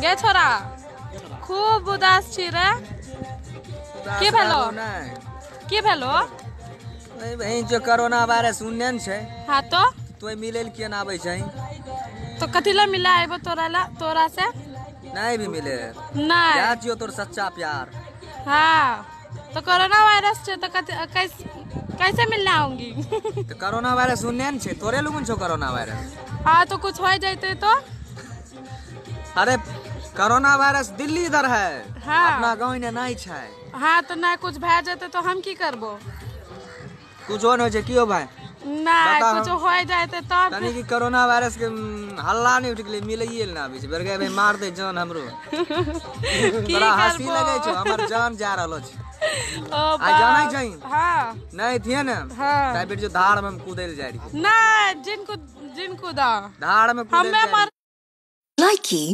गे छोरा खूब उदास छी रे की भेलो की भेलो बहन जो कोरोना वायरस उन्नयन छे हाँ तो मिले किया ना आवे छे तो कथिला मिला आइबो तोरा से नहीं भी मिले नहीं याद जियो तोर सच्चा प्यार। हाँ तो कोरोना वायरस छे तो कैसे मिलने आऊंगी तो कोरोना वायरस उन्नयन छे तोरे लोगन छो कोरोना वायरस। हाँ तो कुछ हो जाते तो अरे कोरोना वायरस दिल्ली इधर है हाँ अपना गाँव में नहीं छे। हाँ तो ना कुछ भे जाते तो हम की करबो कुछ हो न कियो भाई ना कुछ हो जाते तो तनी की कोरोना वायरस के हल्ला नहीं उठ गेले मिलइए ना अभी बेर गए भाई मार दे जान हमरो बड़ा हंसी लगे छो हमर जान जा रहलो छे आ जाना चाहिए हां नहीं थिए ना हां फिर जो धाड़ में हम कूदेल जाई ना जिनको दा धाड़ में कूदेल हमें Likey